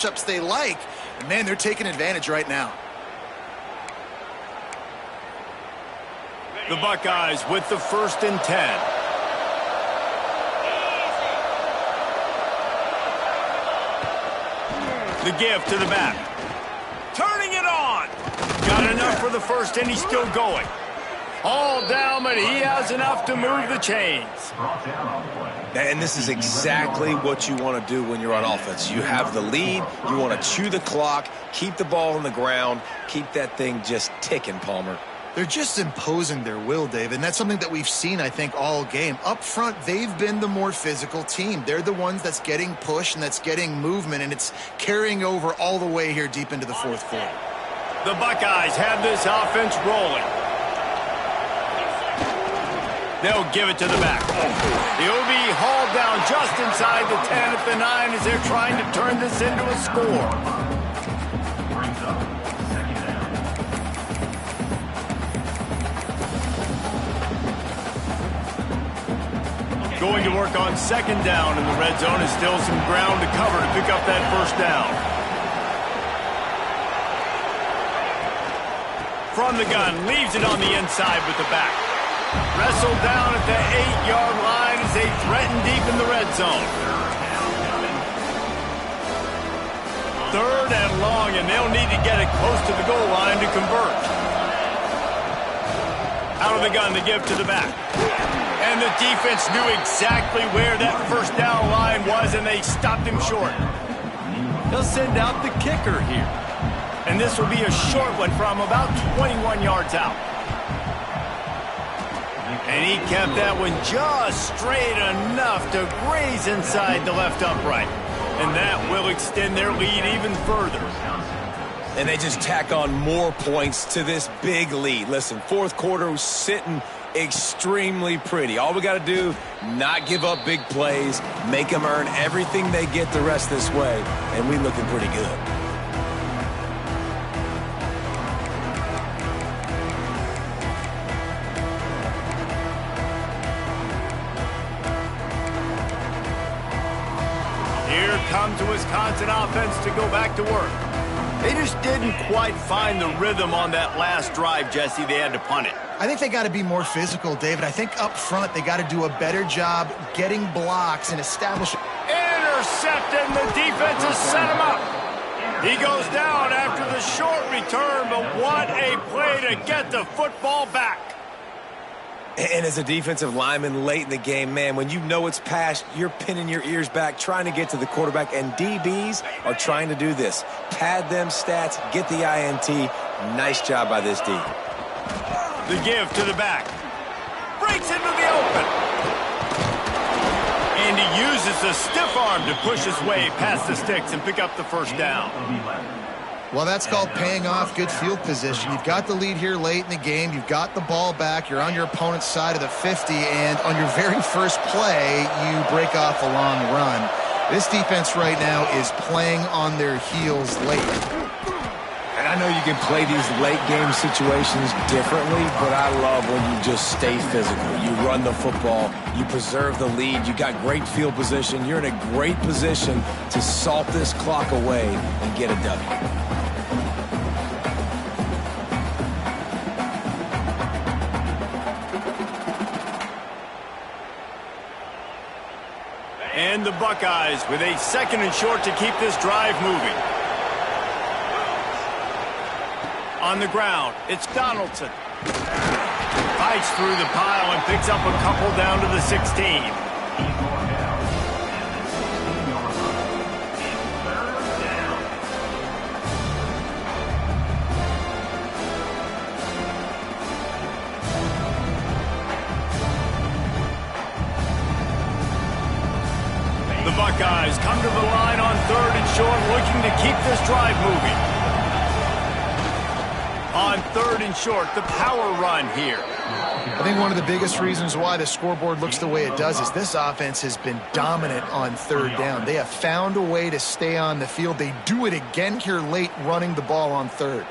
matchups they like. And, man, they're taking advantage right now. The Buckeyes with the 1st and 10. The give to the back. Turning it on. Got enough for the first, and he's still going. All down, but he has enough to move the chains. And this is exactly what you want to do when you're on offense. You have the lead. You want to chew the clock, keep the ball on the ground, keep that thing just ticking, Palmer. They're just imposing their will, David, and that's something that we've seen, I think, all game. Up front, they've been the more physical team. They're the ones that's getting pushed and that's getting movement, and it's carrying over all the way here deep into the 4th quarter. The Buckeyes have this offense rolling. They'll give it to the back. He'll be hauled down just inside the 10 at the 9 as they're trying to turn this into a score. Going to work on 2nd down in the red zone is still some ground to cover to pick up that 1st down. From the gun, leaves it on the inside with the back. Wrestled down at the 8-yard line as they threaten deep in the red zone. 3rd and long, and they'll need to get it close to the goal line to convert. Out of the gun, the give to the back. And the defense knew exactly where that 1st down line was, and they stopped him short. They'll send out the kicker here. And this will be a short one from about 21 yards out. And he kept that one just straight enough to graze inside the left upright. And that will extend their lead even further. And they just tack on more points to this big lead. Listen, 4th quarter was sitting extremely pretty. All we got to do, not give up big plays, make them earn everything they get the rest this way, and we looking pretty good. Here comes the Wisconsin offense to go back to work. They just didn't quite find the rhythm on that last drive, Jesse. They had to punt it. I think they got to be more physical, David. I think up front they got to do a better job getting blocks and establishing. Intercepted, and the defense has set him up. He goes down after the short return, but what a play to get the football back. And as a defensive lineman late in the game, man, when you know it's past, you're pinning your ears back, trying to get to the quarterback, and DBs are trying to do this. Pad them stats, get the INT. Nice job by this D. The give to the back. Breaks into the open. And he uses the stiff arm to push his way past the sticks and pick up the 1st down. Well, that's called paying off good field position. You've got the lead here late in the game. You've got the ball back. You're on your opponent's side of the 50, and on your very first play, you break off a long run. This defense right now is playing on their heels late. And I know you can play these late-game situations differently, but I love when you just stay physical. You run the football. You preserve the lead. You got great field position. You're in a great position to salt this clock away and get a W. And the Buckeyes with a 2nd and short to keep this drive moving. On the ground, it's Donaldson. Fights through the pile and picks up a couple down to the 16. The Buckeyes come to the line on 3rd and short, looking to keep this drive moving. On 3rd and short, the power run here. I think one of the biggest reasons why the scoreboard looks the way it does is this offense has been dominant on 3rd down. They have found a way to stay on the field. They do it again here late, running the ball on 3rd.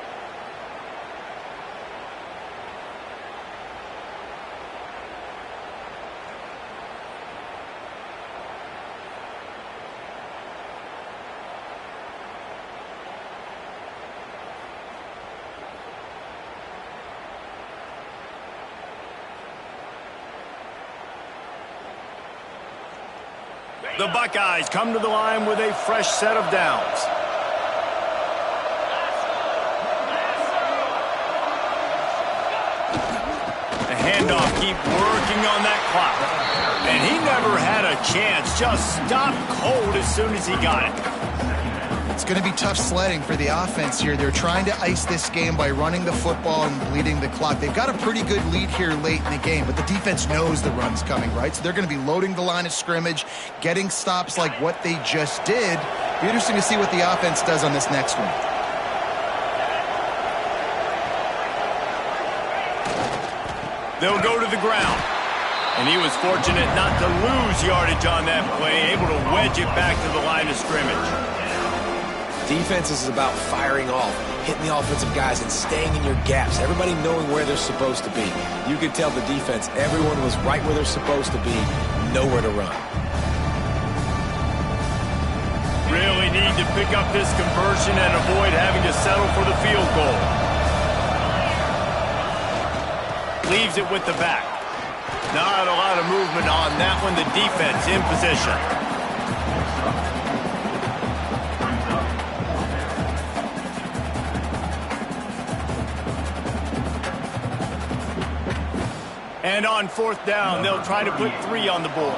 The Buckeyes come to the line with a fresh set of downs. The handoff, keep working on that clock. And he never had a chance, just stopped cold as soon as he got it. It's going to be tough sledding for the offense here. They're trying to ice this game by running the football and bleeding the clock. They've got a pretty good lead here late in the game, but the defense knows the run's coming, right? So they're going to be loading the line of scrimmage, getting stops like what they just did. Be interesting to see what the offense does on this next one. They'll go to the ground. And he was fortunate not to lose yardage on that play, able to wedge it back to the line of scrimmage. Defense is about firing off, hitting the offensive guys and staying in your gaps, everybody knowing where they're supposed to be. You could tell the defense, everyone was right where they're supposed to be, nowhere to run. Really need to pick up this conversion and avoid having to settle for the field goal. Leaves it with the back. Not a lot of movement on that one. The defense in position. And on fourth down, they'll try to put 3 on the board.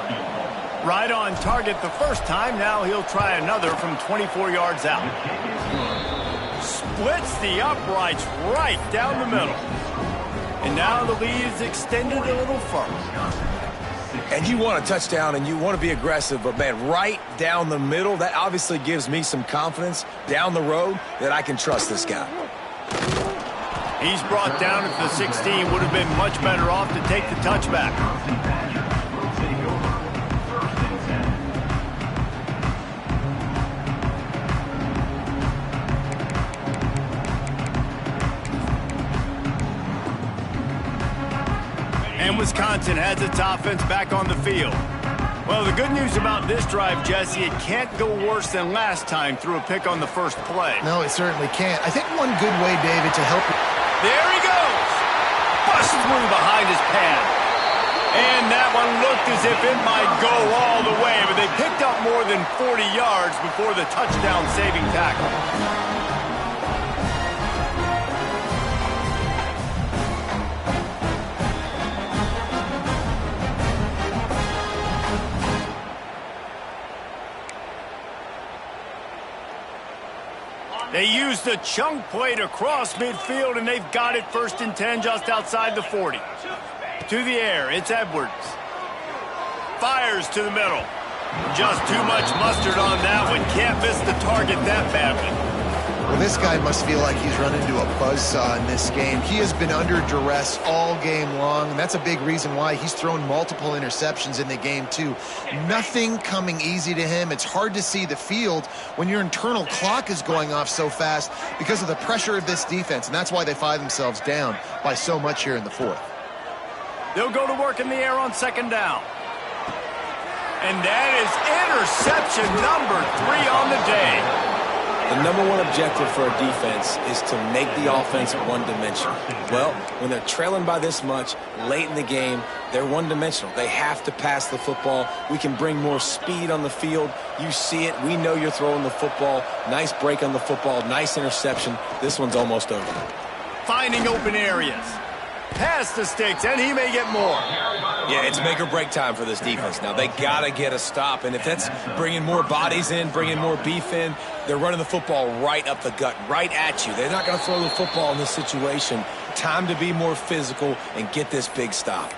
Right on target the first time. Now he'll try another from 24 yards out. Splits the uprights right down the middle. And now the lead is extended a little further. And you want a touchdown and you want to be aggressive, but man, right down the middle, that obviously gives me some confidence down the road that I can trust this guy. He's brought down at the 16. Would have been much better off to take the touchback. And Wisconsin has its offense back on the field. Well, the good news about this drive, Jesse, it can't go worse than last time through a pick on the first play. No, it certainly can't. I think one good way, David, to help... There he goes! Busts through behind his pad. And that one looked as if it might go all the way, but they picked up more than 40 yards before the touchdown-saving tackle. They used the chunk play to cross midfield, and they've got it 1st and 10 just outside the 40. To the air, it's Edwards. Fires to the middle. Just too much mustard on that one. Can't miss the target that badly. Well, this guy must feel like he's run into a buzzsaw in this game. He has been under duress all game long, and that's a big reason why he's thrown multiple interceptions in the game, too. Nothing coming easy to him. It's hard to see the field when your internal clock is going off so fast because of the pressure of this defense, and that's why they find themselves down by so much here in the 4th. They'll go to work in the air on 2nd down. And that is interception number 3 on the day. The number one objective for a defense is to make the offense one-dimensional. Well, when they're trailing by this much late in the game, they're one-dimensional. They have to pass the football. We can bring more speed on the field. You see it. We know you're throwing the football. Nice break on the football. Nice interception. This one's almost over. Finding open areas. Past the sticks, and he may get more. Yeah, it's make or break time for this defense now. They got to get a stop, and if that's bringing more bodies in, bringing more beef in, they're running the football right up the gut, right at you. They're not going to throw the football in this situation. Time to be more physical and get this big stop.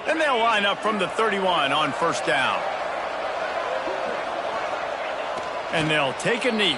And they'll line up from the 31 on 1st down. And they'll take a knee.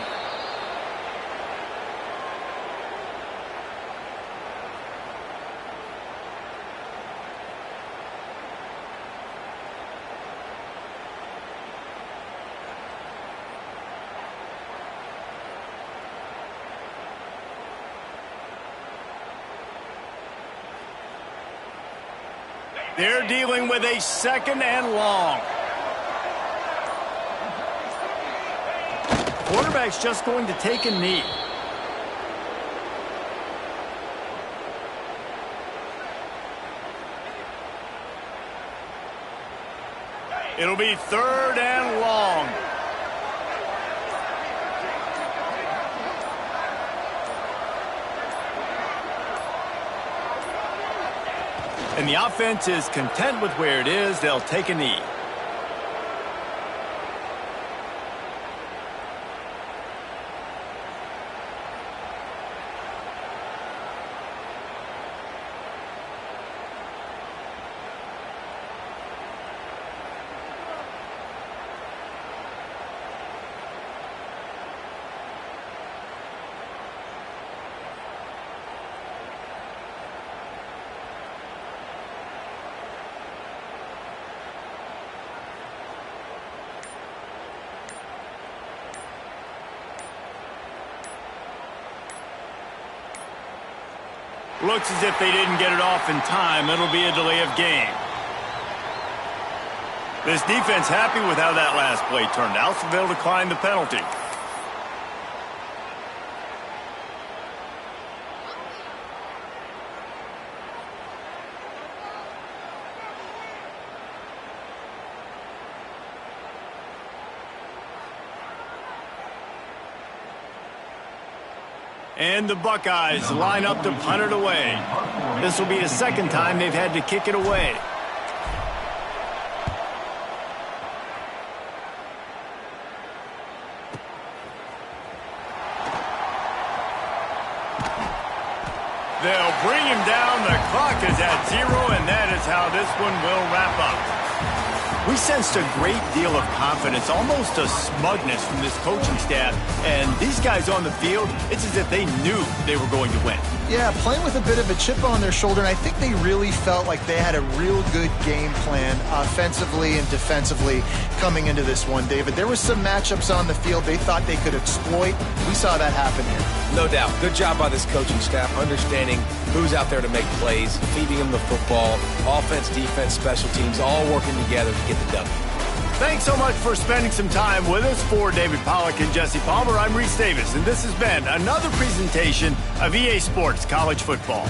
They're dealing with a 2nd and long. Quarterback's just going to take a knee. It'll be 3rd and long. And the offense is content with where it is. They'll take a knee. Looks as if they didn't get it off in time. It'll be a delay of game. This defense happy with how that last play turned out, so they'll decline the penalty. And the Buckeyes line up to punt it away. This will be the 2nd time they've had to kick it away. They'll bring him down. The clock is at 0, and that is how this one will wrap up. We sensed a great deal of confidence, almost a smugness from this coaching staff. And these guys on the field, it's as if they knew they were going to win. Yeah, playing with a bit of a chip on their shoulder, and I think they really felt like they had a real good game plan offensively and defensively coming into this one, David. There were some matchups on the field they thought they could exploit. We saw that happen here. No doubt. Good job by this coaching staff, understanding who's out there to make plays, feeding them the football, offense, defense, special teams, all working together to get the W. Thanks so much for spending some time with us. For David Pollack and Jesse Palmer, I'm Reese Davis, and this has been another presentation of EA Sports College Football.